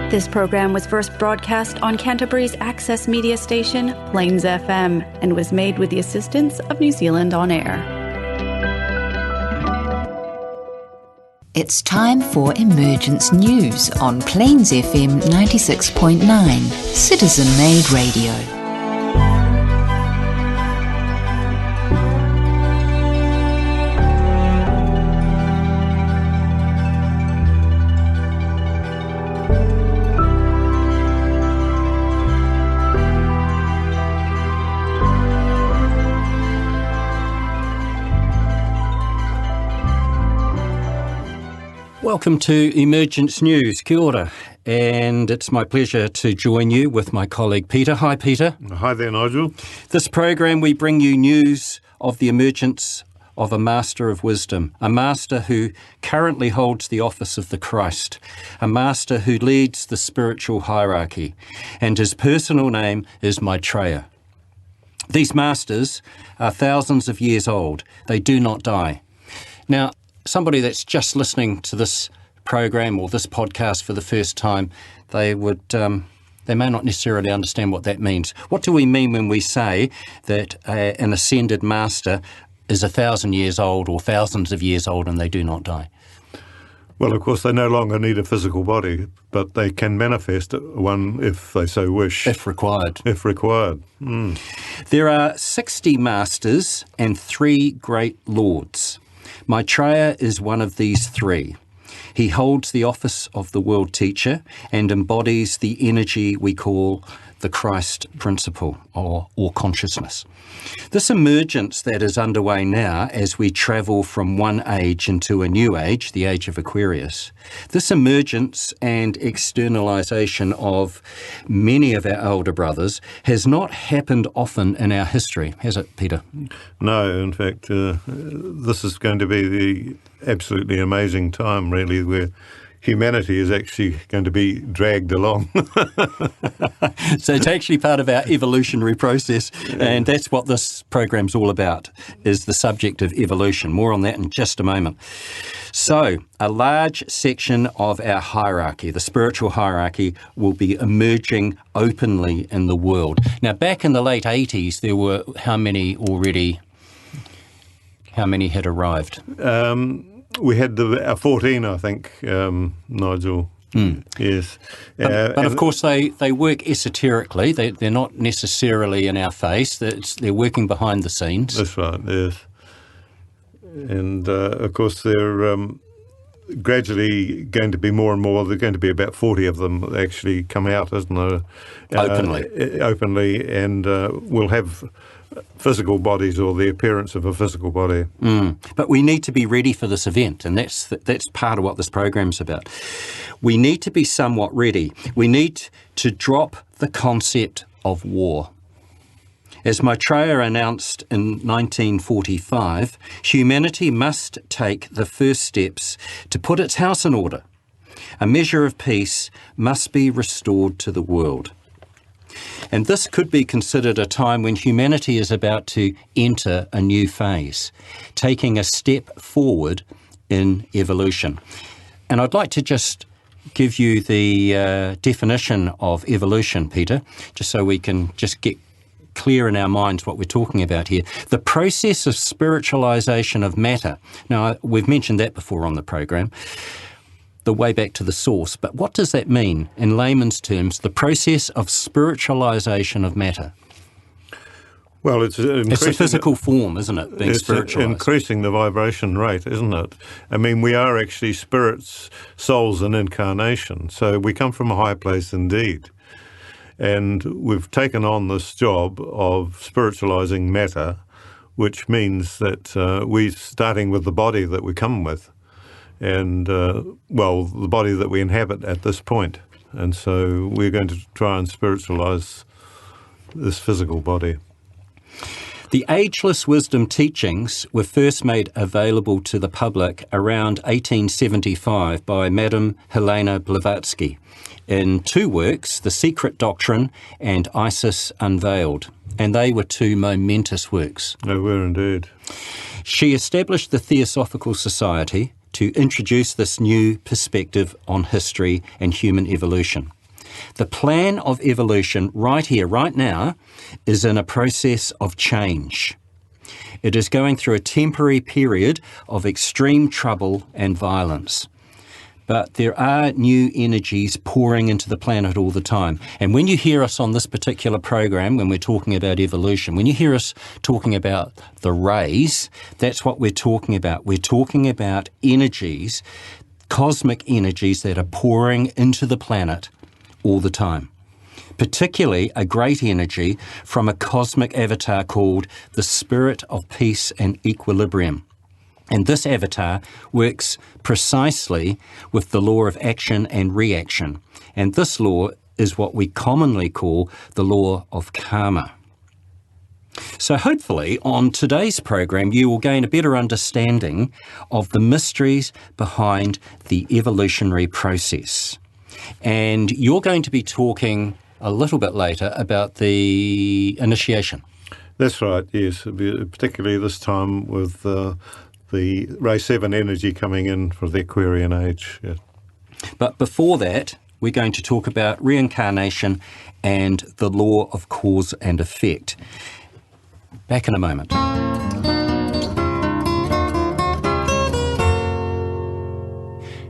This program was first broadcast on Canterbury's access media station, Plains FM, and was made with the assistance of New Zealand On Air. It's time for Emergence News on Plains FM 96.9, Citizen-Made Radio. Welcome to Emergence News. Kia ora. And it's my pleasure to join you with my colleague Peter. Hi, Peter. Hi there, Nigel. This program we bring you news of the emergence of a Master of Wisdom, a Master who currently holds the office of the Christ, a Master who leads the spiritual hierarchy, and his personal name is Maitreya. These Masters are thousands of years old. They do not die. Now, somebody that's just listening to this program or this podcast for the first time, they may not necessarily understand what that means. What do we mean when we say that an ascended master is 1,000 years old or thousands of years old and they do not die? Well, of course, they no longer need a physical body, but they can manifest one if they so wish. If required. If required. There are 60 masters and 3 great lords. Maitreya is one of these 3. He holds the office of the World Teacher and embodies the energy we call the Christ principle or consciousness. This emergence that is underway now as we travel from one age into a new age, the age of Aquarius, this emergence and externalization of many of our elder brothers has not happened often in our history, has it, Peter? No, in fact, this is going to be the absolutely amazing time, really, where humanity is actually going to be dragged along. So it's actually part of our evolutionary process, and that's what this program's all about, is the subject of evolution. More on that in just a moment. So a large section of our hierarchy, the spiritual hierarchy, will be emerging openly in the world. Now, back in the late 80s, there were how many had arrived? We had 14, I think, Nigel. Yes. But of course, they work esoterically. They're not necessarily in our face. They're working behind the scenes. That's right, yes. And, of course, they're gradually going to be more and more. There are going to be about 40 of them actually come out, isn't there? Openly, and we'll have physical bodies or the appearance of a physical body. But we need to be ready for this event, and that's part of what this program's about. We need to be somewhat ready. We need to drop the concept of war. As Maitreya announced in 1945, humanity must take the first steps to put its house in order. A measure of peace must be restored to the world. And this could be considered a time when humanity is about to enter a new phase, taking a step forward in evolution. And I'd like to just give you the definition of evolution, Peter, just so we can just get clear in our minds what we're talking about here. The process of spiritualization of matter. Now, we've mentioned that before on the program. The way back to the source. But what does that mean in layman's terms, the process of spiritualization of matter? Well, it's a physical form, isn't it, being spiritualized? It's increasing the vibration rate, isn't it? I mean, we are actually spirits, souls in incarnation, so we come from a high place indeed. And we've taken on this job of spiritualizing matter, which means that we're starting with the body that we come with. And, the body that we inhabit at this point. And so we're going to try and spiritualize this physical body. The Ageless Wisdom teachings were first made available to the public around 1875 by Madame Helena Blavatsky in 2 works, The Secret Doctrine and Isis Unveiled. And they were 2 momentous works. They were indeed. She established the Theosophical Society to introduce this new perspective on history and human evolution. The plan of evolution right here, right now, is in a process of change. It is going through a temporary period of extreme trouble and violence. But there are new energies pouring into the planet all the time. And when you hear us on this particular program, when we're talking about evolution, when you hear us talking about the rays, that's what we're talking about. We're talking about energies, cosmic energies that are pouring into the planet all the time. Particularly a great energy from a cosmic avatar called the Spirit of Peace and Equilibrium. And this avatar works precisely with the law of action and reaction. And this law is what we commonly call the law of karma. So hopefully on today's program you will gain a better understanding of the mysteries behind the evolutionary process. And you're going to be talking a little bit later about the initiation. That's right, yes, particularly this time with the Ray 7 energy coming in for the Aquarian age. Yeah. But before that, we're going to talk about reincarnation and the law of cause and effect. Back in a moment.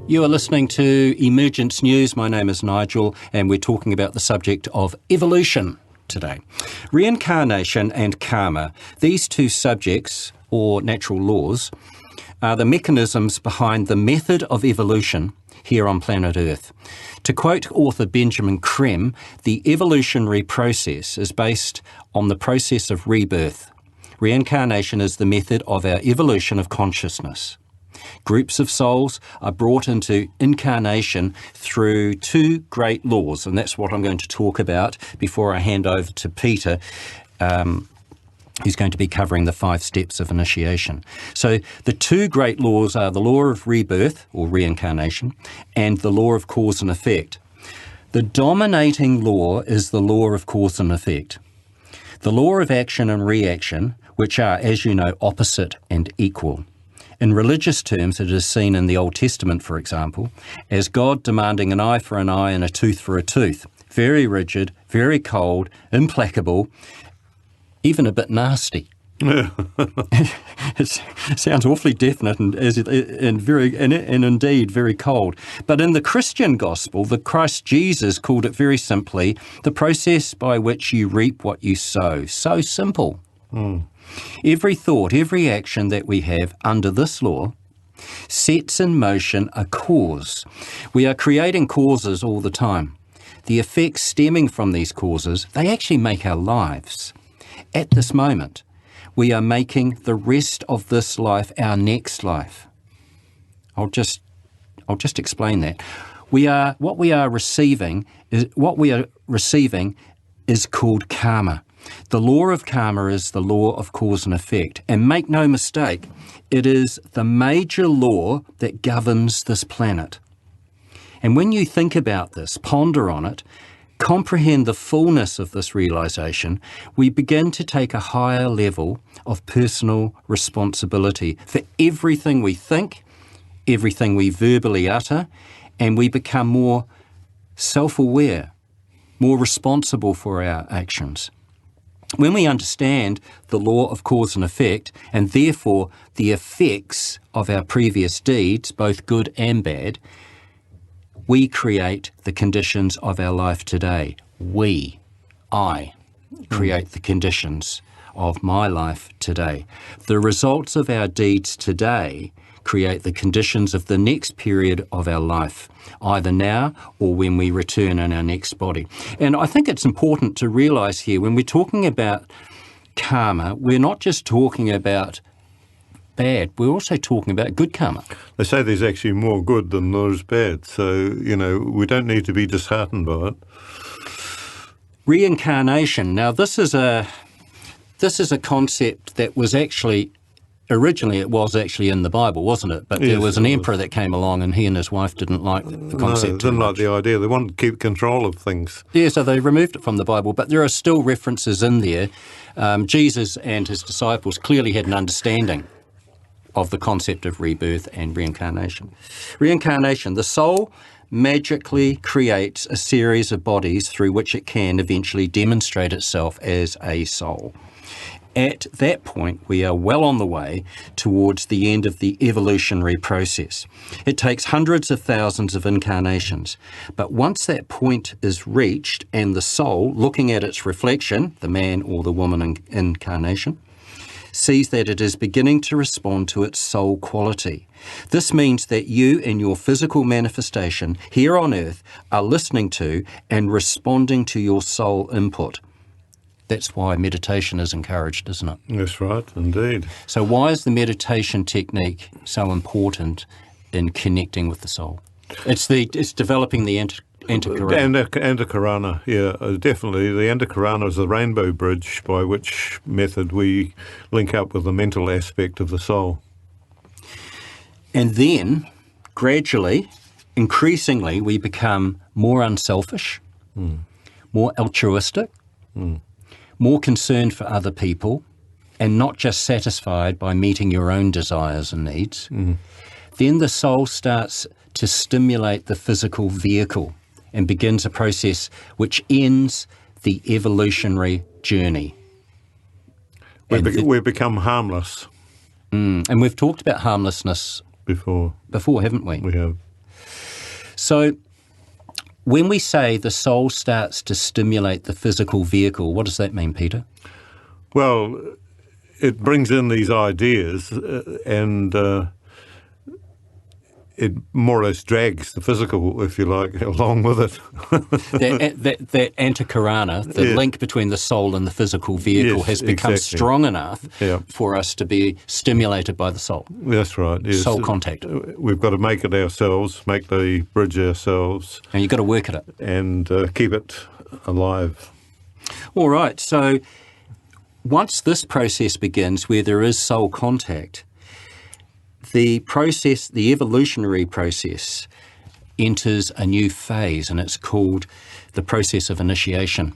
You are listening to Emergence News. My name is Nigel, and we're talking about the subject of evolution today. Reincarnation and karma, these two subjects, or natural laws, are the mechanisms behind the method of evolution here on planet Earth. To quote author Benjamin Creme, the evolutionary process is based on the process of rebirth. Reincarnation is the method of our evolution of consciousness. Groups of souls are brought into incarnation through two great laws, and that's what I'm going to talk about before I hand over to Peter, who's going to be covering the 5 steps of initiation. So the two great laws are the law of rebirth, or reincarnation, and the law of cause and effect. The dominating law is the law of cause and effect. The law of action and reaction, which are, as you know, opposite and equal. In religious terms, it is seen in the Old Testament, for example, as God demanding an eye for an eye and a tooth for a tooth. Very rigid, very cold, implacable, even a bit nasty. Yeah. It sounds awfully definite and indeed very cold. But in the Christian gospel, the Christ Jesus called it very simply the process by which you reap what you sow. So simple. Every thought, every action that we have under this law sets in motion a cause. We are creating causes all the time. The effects stemming from these causes, they actually make our lives. At this moment, we are making the rest of this life our next life. I'll just explain that. What we are receiving is called karma. The law of karma is the law of cause and effect. And make no mistake, it is the major law that governs this planet. And when you think about this, ponder on it, comprehend the fullness of this realisation, we begin to take a higher level of personal responsibility for everything we think, everything we verbally utter, and we become more self-aware, more responsible for our actions. When we understand the law of cause and effect, and therefore the effects of our previous deeds, both good and bad, we create the conditions of our life today. I create the conditions of my life today. The results of our deeds today create the conditions of the next period of our life, either now or when we return in our next body. And I think it's important to realise here, when we're talking about karma, we're not just talking about bad, we're also talking about good karma. They say there's actually more good than there's bad, so, we don't need to be disheartened by it. Reincarnation. Now, this is a concept that was actually, originally it was actually in the Bible, wasn't it? But there was an emperor that came along and he and his wife didn't like the concept. No, didn't like the idea. They wanted to keep control of things. Yeah, so they removed it from the Bible, but there are still references in there. Jesus and his disciples clearly had an understanding of the concept of rebirth and reincarnation. Reincarnation, the soul magically creates a series of bodies through which it can eventually demonstrate itself as a soul. At that point, we are well on the way towards the end of the evolutionary process. It takes hundreds of thousands of incarnations, but once that point is reached and the soul, looking at its reflection, the man or the woman incarnation, sees that it is beginning to respond to its soul quality. This means that you in your physical manifestation here on earth are listening to and responding to your soul input. That's why meditation is encouraged, isn't it? That's right, indeed. So why is the meditation technique so important in connecting with the soul? It's developing the antakarana. Antakarana, yeah, definitely. The antakarana is the rainbow bridge by which method we link up with the mental aspect of the soul. And then, gradually, increasingly, we become more unselfish, more altruistic, more concerned for other people, and not just satisfied by meeting your own desires and needs. Then the soul starts to stimulate the physical vehicle and begins a process which ends the evolutionary journey. We become harmless. And we've talked about harmlessness before, haven't we? We have. So when we say the soul starts to stimulate the physical vehicle, what does that mean, Peter? Well, it brings in these ideas and it more or less drags the physical, if you like, along with it. that antakarana, the link between the soul and the physical vehicle, has become strong enough for us to be stimulated by the soul. That's right. Yes. Soul contact. We've got to make it ourselves, make the bridge ourselves. And you've got to work at it. And keep it alive. All right. So once this process begins where there is soul contact, the evolutionary process, enters a new phase, and it's called the process of initiation.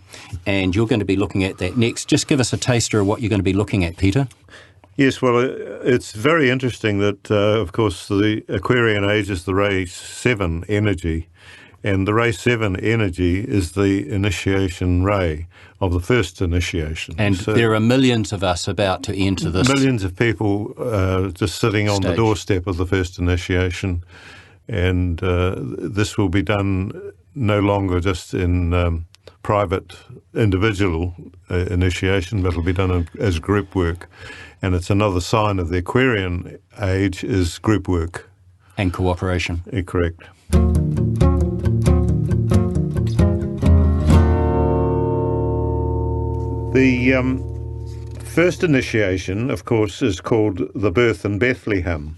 And you're going to be looking at that next. Just give us a taster of what you're going to be looking at, Peter. Yes, well, it's very interesting that, of course, the Aquarian age is the race 7 energy, and the race 7 energy is the initiation ray of the first initiation. And so there are millions of us about to enter this. Millions of people just sitting on the doorstep of the first initiation. And this will be done no longer just in private individual initiation, but it'll be done as group work. And it's another sign of the Aquarian age is group work. And cooperation. Correct. The first initiation, of course, is called the birth in Bethlehem.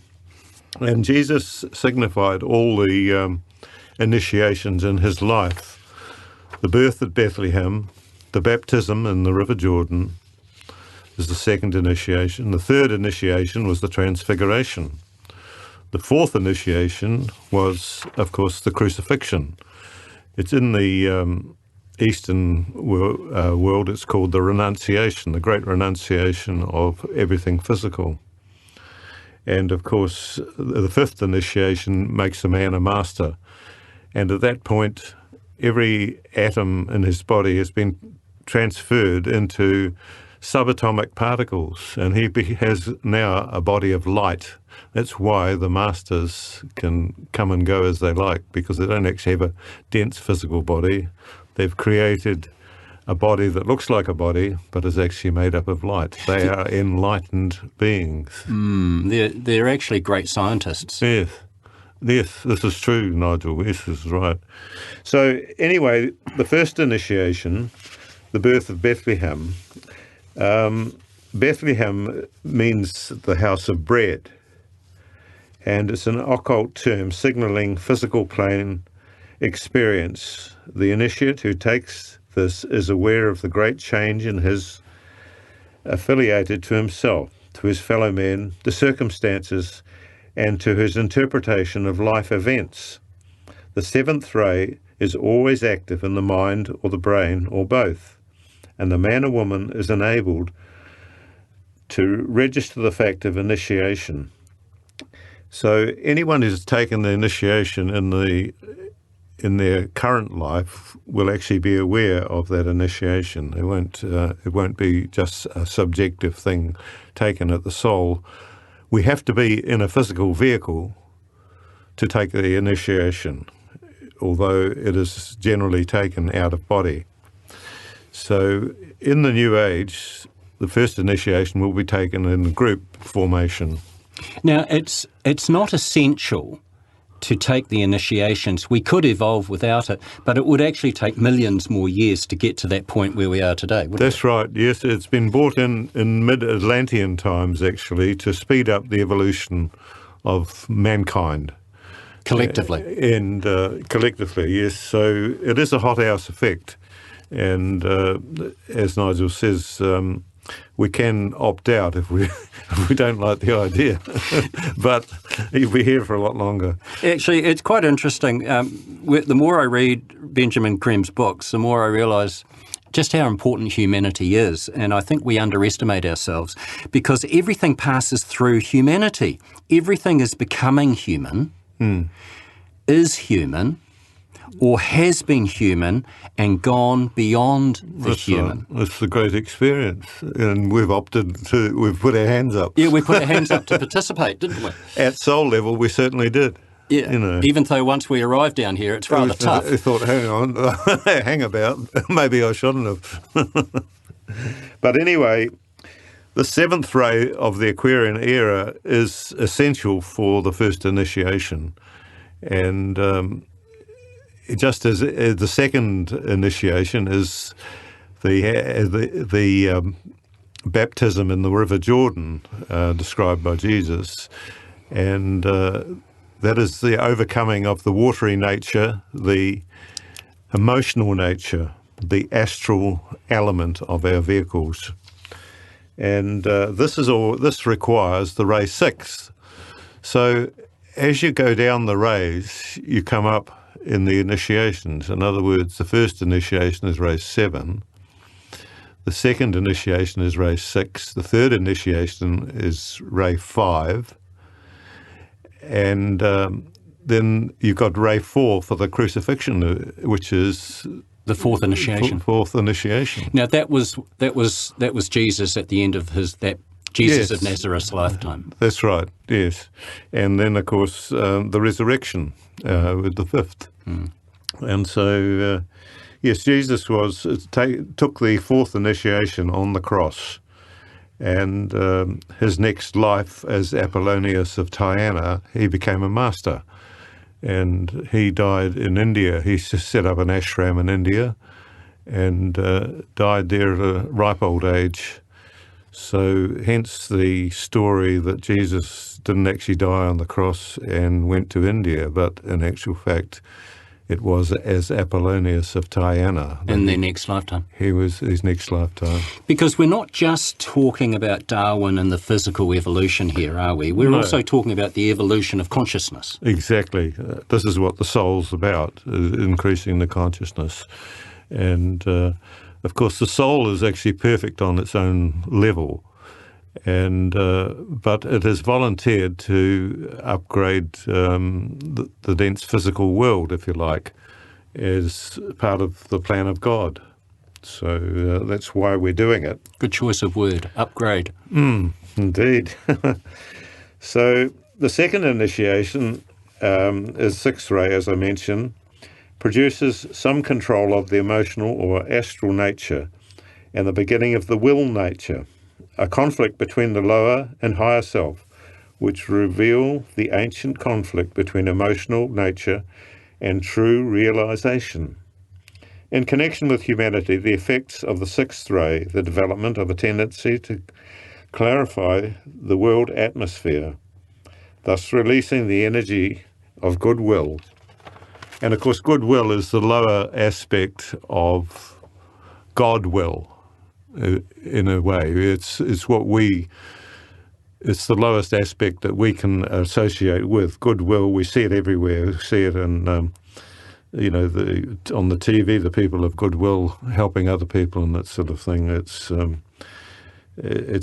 And Jesus signified all the initiations in his life. The birth at Bethlehem, the baptism in the River Jordan is the second initiation. The third initiation was the Transfiguration. The fourth initiation was, of course, the crucifixion. It's in the Eastern world, it's called the renunciation, the great renunciation of everything physical. And of course, the fifth initiation makes a man a master. And at that point, every atom in his body has been transferred into subatomic particles, and he has now a body of light. That's why the masters can come and go as they like, because they don't actually have a dense physical body. They've created a body that looks like a body, but is actually made up of light. They are enlightened beings. They're actually great scientists. Yes, this is true, Nigel. Yes, this is right. So anyway, the first initiation, the birth of Bethlehem. Bethlehem means the house of bread, and it's an occult term signalling physical plane experience. The initiate who takes this is aware of the great change in his affiliated to himself, to his fellow men, the circumstances, and to his interpretation of life events. The seventh ray is always active in the mind or the brain or both, and the man or woman is enabled to register the fact of initiation. So anyone who's taken the initiation in the in their current life will actually be aware of that initiation. It won't be just a subjective thing taken at the soul. We have to be in a physical vehicle to take the initiation, although it is generally taken out of body. So in the New Age, the first initiation will be taken in group formation. Now, it's not essential to take the initiations. We could evolve without it, but it would actually take millions more years to get to that point where we are today, wouldn't it? That's right, yes. It's been brought in mid-Atlantean times, actually, to speed up the evolution of mankind. Collectively. Collectively, yes. So it is a hothouse effect. And as Nigel says, we can opt out if we don't like the idea, but you'll be here for a lot longer. Actually, it's quite interesting. The more I read Benjamin Creme's books, the more I realise just how important humanity is. And I think we underestimate ourselves because everything passes through humanity. Everything is becoming human, is human, or has been human and gone beyond the human. It's a great experience, and we've put our hands up. Yeah, we put our hands up to participate, didn't we? At soul level, we certainly did. Yeah, even though once we arrived down here, it's rather tough. I thought, hang on, hang about, maybe I shouldn't have. But anyway, the seventh ray of the Aquarian era is essential for the first initiation. And just as the second initiation is the baptism in the River Jordan described by Jesus, and that is the overcoming of the watery nature, the emotional nature, the astral element of our vehicles. And this requires the ray 6. So as you go down the rays, you come up in the initiations. In other words, the first initiation is ray 7. The second initiation is ray 6. The third initiation is ray 5. And then you've got ray 4 for the crucifixion, which is the fourth initiation. Fourth initiation. Now that was Jesus at the end of Jesus of Nazareth's lifetime. That's right. Yes, and then of course the resurrection with the fifth. And so yes, Jesus took the fourth initiation on the cross, and his next life as Apollonius of Tyana, he became a master. And he died in India. He set up an ashram in India and died there at a ripe old age. So hence the story that Jesus didn't actually die on the cross and went to India, but in actual fact it was as Apollonius of Tyana. In their next lifetime. He was his next lifetime. Because we're not just talking about Darwin and the physical evolution here, are we? We're also talking about the evolution of consciousness. Exactly. This is what the soul's about, increasing the consciousness. And of course the soul is actually perfect on its own level. And but it has volunteered to upgrade the dense physical world, if you like, as part of the plan of God. So that's why we're doing it. Good choice of word, upgrade. Indeed. So the second initiation is sixth ray, as I mentioned, produces some control of the emotional or astral nature and the beginning of the will nature, a conflict between the lower and higher self, which reveal the ancient conflict between emotional nature and true realization. In connection with humanity, the effects of the sixth ray, the development of a tendency to clarify the world atmosphere, thus releasing the energy of goodwill. And of course, goodwill is the lower aspect of God will. In a way, it's the lowest aspect that we can associate with goodwill. We see it everywhere. We see it in, on the TV, the people of goodwill helping other people and that sort of thing. It's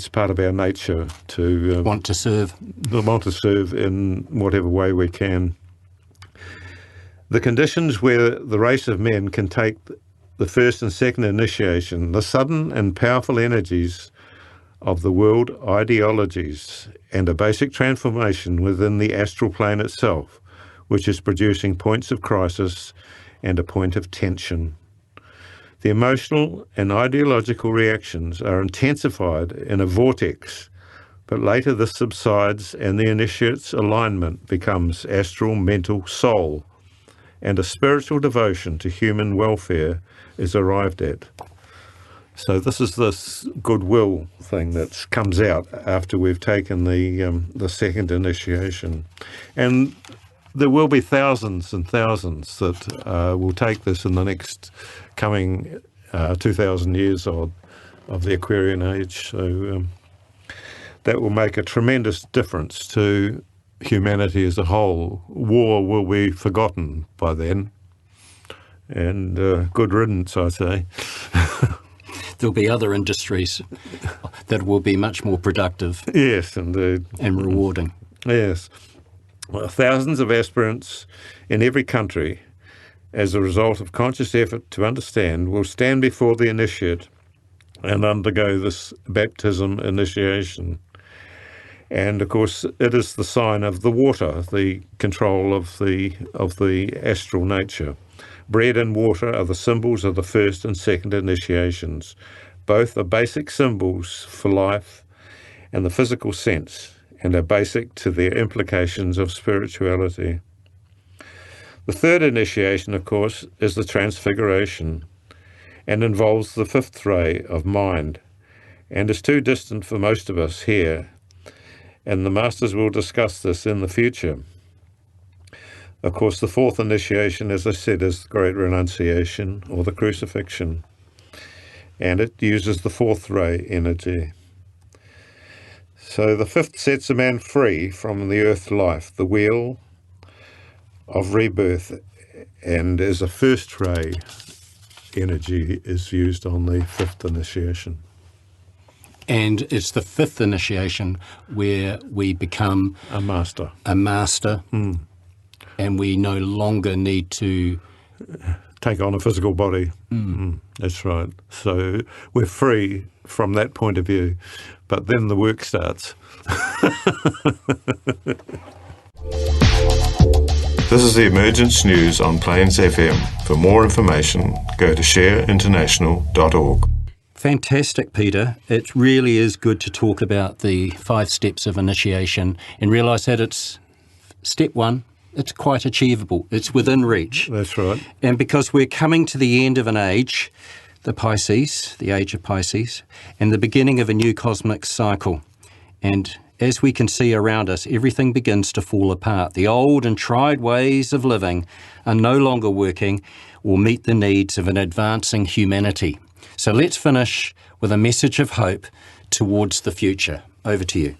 part of our nature to want to serve in whatever way we can. The conditions where the race of men can take the first and second initiation, the sudden and powerful energies of the world ideologies, and a basic transformation within the astral plane itself, which is producing points of crisis and a point of tension. The emotional and ideological reactions are intensified in a vortex, but later this subsides and the initiate's alignment becomes astral, mental, soul, and a spiritual devotion to human welfare is arrived at. So this is this goodwill thing that comes out after we've taken the second initiation. And there will be thousands and thousands that will take this in the next coming 2,000 years of the Aquarian age. So that will make a tremendous difference to humanity as a whole. War will be forgotten by then. And good riddance, I say. There'll be other industries that will be much more productive. Yes, indeed. And rewarding. Yes. Well, thousands of aspirants in every country, as a result of conscious effort to understand, will stand before the initiate and undergo this baptism initiation. And of course, it is the sign of the water, the control of the astral nature. Bread and water are the symbols of the first and second initiations. Both are basic symbols for life and the physical sense, and are basic to their implications of spirituality. The third initiation, of course, is the transfiguration, and involves the fifth ray of mind, and is too distant for most of us here, and the Masters will discuss this in the future. Of course, the fourth initiation, as I said, is the Great Renunciation, or the Crucifixion, and it uses the fourth ray energy. So the fifth sets a man free from the earth life, the wheel of rebirth, and as a first ray energy is used on the fifth initiation. And it's the fifth initiation where we become a master. And we no longer need to take on a physical body. That's right. So we're free from that point of view, but then the work starts. This is the Emergence News on Plains FM. For more information, go to shareinternational.org. Fantastic, Peter. It really is good to talk about the 5 steps of initiation and realise that it's step 1. It's quite achievable. It's within reach. That's right. And because we're coming to the end of an age, the Pisces, the age of Pisces, and the beginning of a new cosmic cycle. And as we can see around us, everything begins to fall apart. The old and tried ways of living are no longer working or meet the needs of an advancing humanity. So let's finish with a message of hope towards the future. Over to you.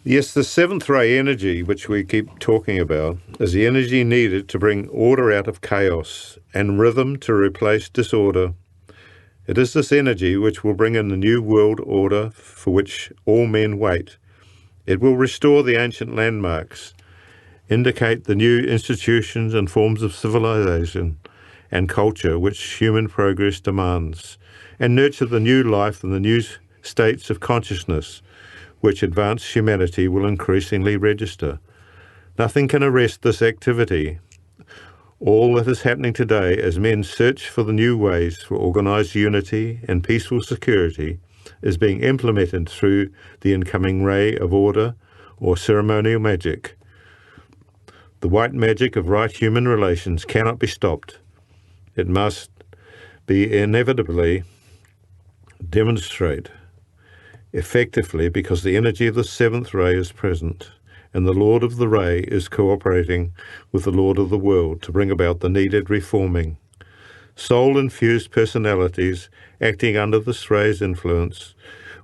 Yes, the seventh ray energy, which we keep talking about, is the energy needed to bring order out of chaos and rhythm to replace disorder. It is this energy which will bring in the new world order for which all men wait. It will restore the ancient landmarks, indicate the new institutions and forms of civilization and culture which human progress demands, and nurture the new life and the new states of consciousness which advanced humanity will increasingly register. Nothing can arrest this activity. All that is happening today as men search for the new ways for organised unity and peaceful security is being implemented through the incoming ray of order or ceremonial magic. The white magic of right human relations cannot be stopped. It must be inevitably demonstrate effectively because the energy of the seventh ray is present, and the Lord of the Ray is cooperating with the Lord of the World to bring about the needed reforming. Soul-infused personalities acting under this ray's influence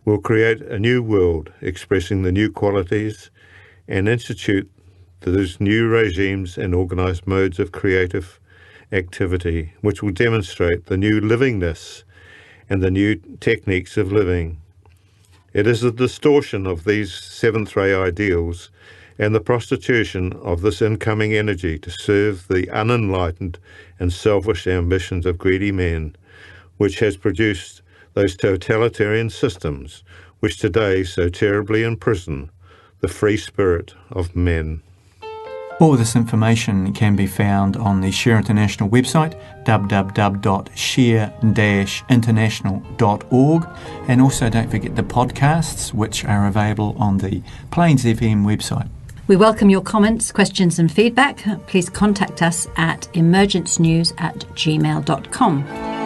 will create a new world expressing the new qualities and institute those new regimes and organised modes of creative activity which will demonstrate the new livingness and the new techniques of living. It is the distortion of these seventh ray ideals and the prostitution of this incoming energy to serve the unenlightened and selfish ambitions of greedy men, which has produced those totalitarian systems which today so terribly imprison the free spirit of men. All this information can be found on the Share International website, www.share-international.org, and also don't forget the podcasts, which are available on the Plains FM website. We welcome your comments, questions and feedback. Please contact us at emergencenews@gmail.com.